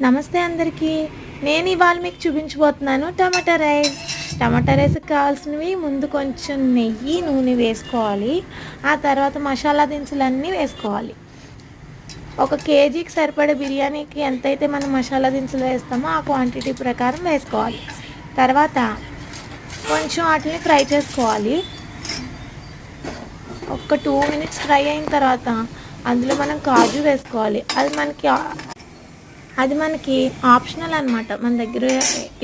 నమస్తే అందరికీ. నేను ఇవాళ మీకు చూపించబోతున్నాను టమాటా రైస్. టమాటా రైస్కి కావాల్సినవి ముందు కొంచెం నెయ్యి నూనె వేసుకోవాలి. ఆ తర్వాత మసాలా దినుసులన్నీ వేసుకోవాలి. ఒక కేజీకి సరిపడే బిర్యానీకి ఎంతైతే మనం మసాలా దినుసులు వేస్తామో ఆ క్వాంటిటీ ప్రకారం వేసుకోవాలి. తర్వాత కొంచెం వాటిని ఫ్రై చేసుకోవాలి. ఒక 2 మినిట్స్ ఫ్రై అయిన తర్వాత అందులో మనం కాజు వేసుకోవాలి. అది మనకి ఆప్షనల్ అనమాట. మన దగ్గర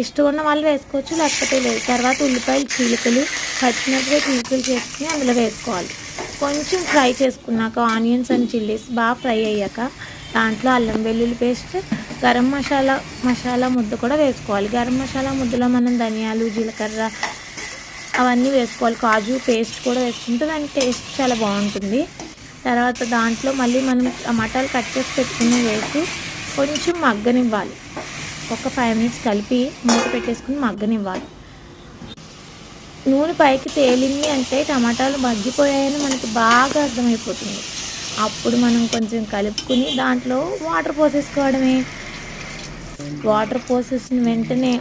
ఇష్టం ఉన్న వాళ్ళు వేసుకోవచ్చు, లేకపోతే లేదు. తర్వాత ఉల్లిపాయలు చీలికలు పచ్చిమిరపకాయ చీలికలు చేసుకుని అందులో వేసుకోవాలి. కొంచెం ఫ్రై చేసుకున్నాక ఆనియన్స్ అండ్ చిల్లీస్ బాగా ఫ్రై అయ్యాక దాంట్లో అల్లం వెల్లుల్లి పేస్ట్, గరం మసాలా ముద్ద కూడా వేసుకోవాలి. గరం మసాలా ముద్దలో మనం ధనియాలు జీలకర్ర అవన్నీ వేసుకోవాలి. కాజు పేస్ట్ కూడా వేసుకుంటే దాని టేస్ట్ చాలా బాగుంటుంది. తర్వాత దాంట్లో మళ్ళీ మనం టమాటాలు కట్ చేసి పెట్టుకుని వేసి కొంచెం మగ్గనివ్వాలి. ఒక 5 మినిట్స్ కలిపి మూత పెట్టేసుకుని మగ్గనివ్వాలి. నూనె పైకి తేలింది అంటే టమాటాలు మగ్గిపోయాయని మనకి బాగా అర్థమైపోతుంది. అప్పుడు మనం కొంచెం కలుపుకుని దాంట్లో వాటర్ పోసేసుకోవడమే. వాటర్ పోసేసిన వెంటనే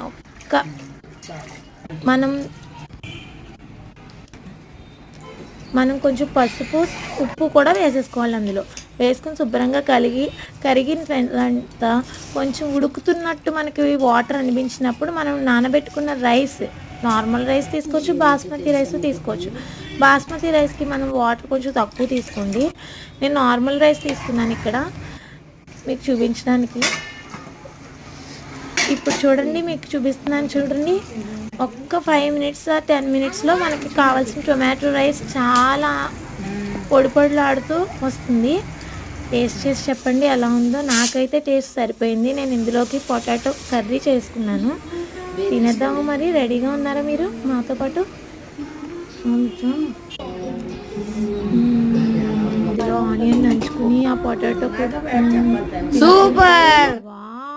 మనం కొంచెం పసుపు ఉప్పు కూడా వేసేసుకోవాలి. అందులో వేసుకుని శుభ్రంగా కరిగిన తర్వాత కొంచెం ఉడుకుతున్నట్టు మనకి వాటర్ అనిపించినప్పుడు మనం నానబెట్టుకున్న రైస్, నార్మల్ రైస్ తీసుకోవచ్చు, బాస్మతి రైస్ తీసుకోవచ్చు. బాస్మతి రైస్కి మనం వాటర్ కొంచెం తక్కువ తీసుకోండి. నేను నార్మల్ రైస్ తీసుకున్నాను ఇక్కడ మీకు చూపించడానికి. ఇప్పుడు చూడండి, మీకు చూపిస్తున్నాను చూడండి. ఒక్క 5 మినిట్స్ 10 మినిట్స్లో మనకి కావాల్సిన టొమాటో రైస్ చాలా పొడి పొడిలాడుతూ వస్తుంది. టేస్ట్ చేసి చెప్పండి ఎలా ఉందో. నాకైతే టేస్ట్ సరిపోయింది. నేను ఇందులోకి పొటాటో కర్రీ చేసుకున్నాను. తినేద్దాము మరి. రెడీగా ఉన్నారా మీరు మాతో పాటు? ఇందులో ఆనియన్ నంచుకుని ఆ పొటాటో కూడా సూపర్.